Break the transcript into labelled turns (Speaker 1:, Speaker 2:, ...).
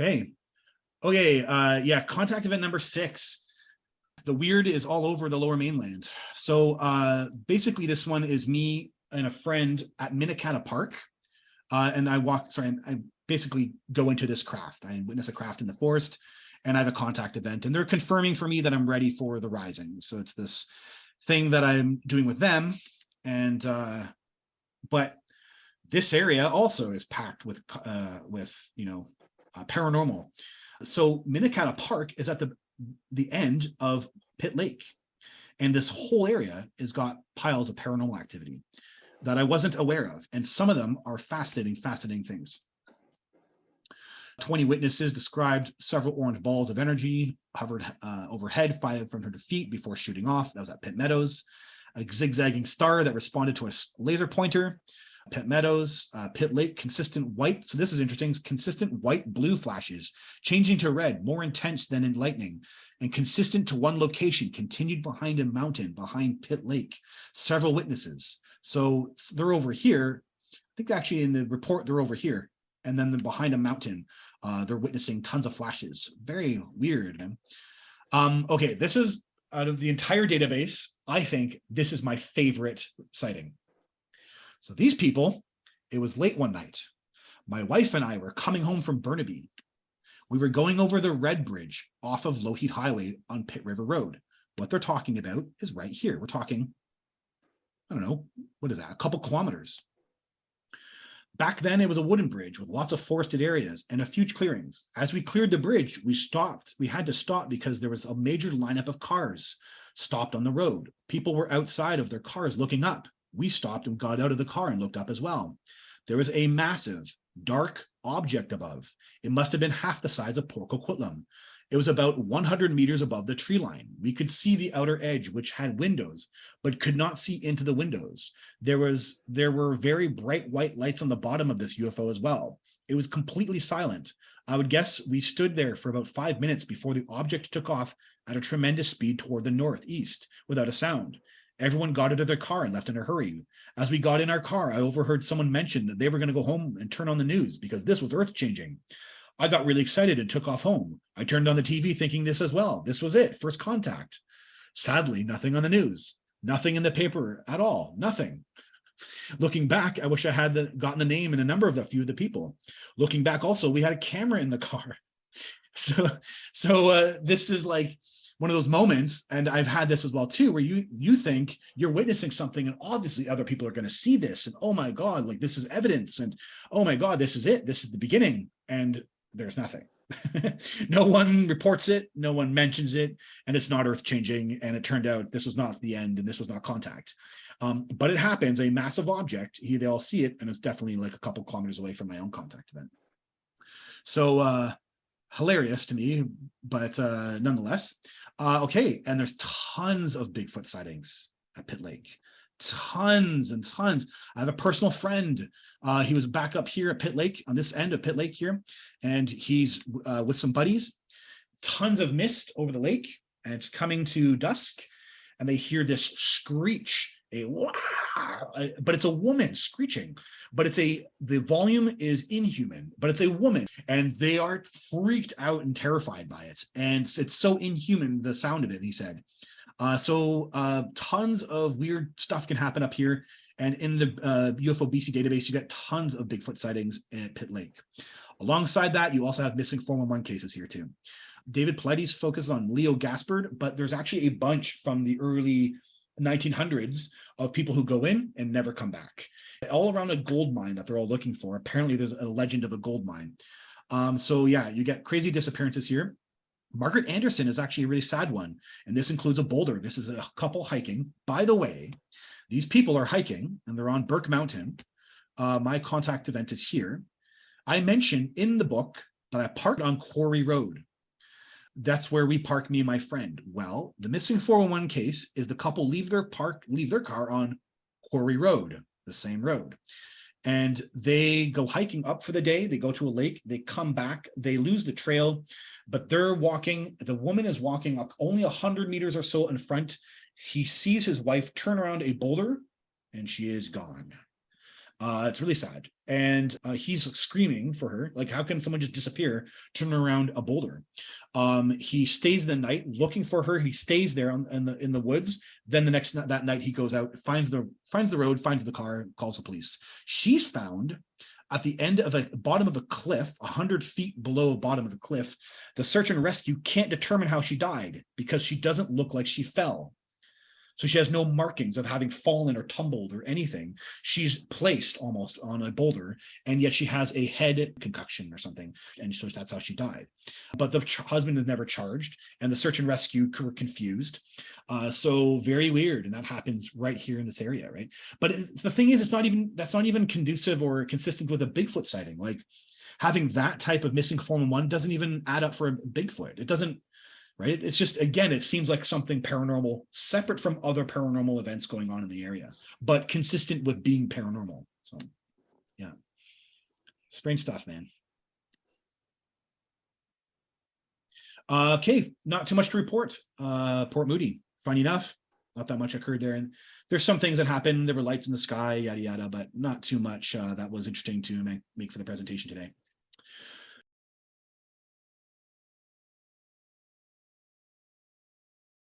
Speaker 1: Okay. Okay. Yeah. Contact event number 6. The weird is all over the Lower Mainland. So basically, this one is me and a friend at Minnetonka Park, and I basically go into this craft. I witness a craft in the forest, and I have a contact event, and they're confirming for me that I'm ready for the rising. So it's this thing that I'm doing with them, and but this area also is packed with paranormal. So Minnetonka Park is at the end of Pitt Lake, and this whole area has got piles of paranormal activity that I wasn't aware of, and some of them are fascinating things. 20 witnesses described several orange balls of energy hovered overhead 500 feet before shooting off. That was at Pitt Meadows. A zigzagging star that responded to a laser pointer. Pitt Meadows, Pitt Lake, consistent white. So this is interesting. Consistent white-blue flashes, changing to red, more intense than in lightning, and consistent to one location, continued behind a mountain, behind Pitt Lake. Several witnesses. So they're over here. I think actually in the report, they're over here. And then behind a mountain, they're witnessing tons of flashes. Very weird, man. Okay, this is, out of the entire database, I think this is my favorite sighting. So these people, it was late one night. My wife and I were coming home from Burnaby. We were going over the Red Bridge off of Lougheed Highway on Pitt River Road. What they're talking about is right here. We're talking, I don't know, what is that? A couple kilometers. Back then, it was a wooden bridge with lots of forested areas and a few clearings. As we cleared the bridge, we stopped. We had to stop because there was a major lineup of cars stopped on the road. People were outside of their cars looking up. We stopped and got out of the car and looked up as well. There was a massive, dark object above. It must have been half the size of Port Coquitlam. It was about 100 meters above the tree line. We could see the outer edge, which had windows, but could not see into the windows. There were very bright white lights on the bottom of this UFO as well. It was completely silent. I would guess we stood there for about 5 minutes before the object took off at a tremendous speed toward the northeast without a sound. Everyone got into their car and left in a hurry. As we got in our car, I overheard someone mention that they were going to go home and turn on the news because this was earth-changing. I got really excited and took off home. I turned on the TV thinking this as well. This was it, first contact. Sadly, nothing on the news, nothing in the paper at all, nothing. Looking back, I wish I had gotten the name and a number of a few of the people. Looking back also, we had a camera in the car. So this is like one of those moments, and I've had this as well too, where you think you're witnessing something and obviously other people are going to see this and oh my God, like this is evidence and oh my God, this is it. This is the beginning. And there's nothing. No one reports it. No one mentions it. And it's not earth-changing. And it turned out this was not the end and this was not contact. But it happens, a massive object. They all see it. And it's definitely like a couple kilometers away from my own contact event. So hilarious to me, but nonetheless. Okay, and there's tons of Bigfoot sightings at Pitt Lake. Tons and tons. I have a personal friend. He was back up here at Pitt Lake, on this end of Pitt Lake here, and he's with some buddies. Tons of mist over the lake, and it's coming to dusk, and they hear this screech, but it's a woman screeching, but the volume is inhuman, but it's a woman, and they are freaked out and terrified by it, and it's so inhuman, the sound of it, he said. So tons of weird stuff can happen up here. And in the UFO BC database, you get tons of Bigfoot sightings at Pitt Lake. Alongside that, you also have missing 411 cases here too. David Paulides focuses on Leo Gaspard, but there's actually a bunch from the early 1900s of people who go in and never come back. All around a gold mine that they're all looking for. Apparently there's a legend of a gold mine. So yeah, you get crazy disappearances here. Margaret Anderson is actually a really sad one, and this includes a boulder. This is a couple hiking. By the way, these people are hiking, and they're on Burke Mountain. My contact event is here. I mentioned in the book that I parked on Quarry Road. That's where we park, me and my friend. Well, the missing 411 case is the couple leave their car on Quarry Road, the same road. And they go hiking up for the day. They go to a lake. They come back. They lose the trail, but they're walking. The woman is walking up only 100 meters or so in front. He sees his wife turn around a boulder, and she is gone. It's really sad. And he's screaming for her. Like, how can someone just disappear, turn around a boulder? He stays the night looking for her. He stays there in the woods. Then that night he goes out, finds the road, finds the car, calls the police. She's found at the end of a bottom of a cliff, 100 feet below the bottom of the cliff. The search and rescue can't determine how she died because she doesn't look like she fell. So she has no markings of having fallen or tumbled or anything. She's placed almost on a boulder, and yet she has a head concussion or something. And so that's how she died. But the husband is never charged, and the search and rescue were confused. So very weird. And that happens right here in this area, right? But the thing is, that's not even conducive or consistent with a Bigfoot sighting. Like, having that type of missing 411 doesn't even add up for a Bigfoot. It doesn't, right? It's just, again, it seems like something paranormal, separate from other paranormal events going on in the area, but consistent with being paranormal. So, yeah, strange stuff, man. Okay, not too much to report. Port Moody, funny enough, not that much occurred there. And there's some things that happened. There were lights in the sky, yada, yada, but not too much that was interesting to make for the presentation today.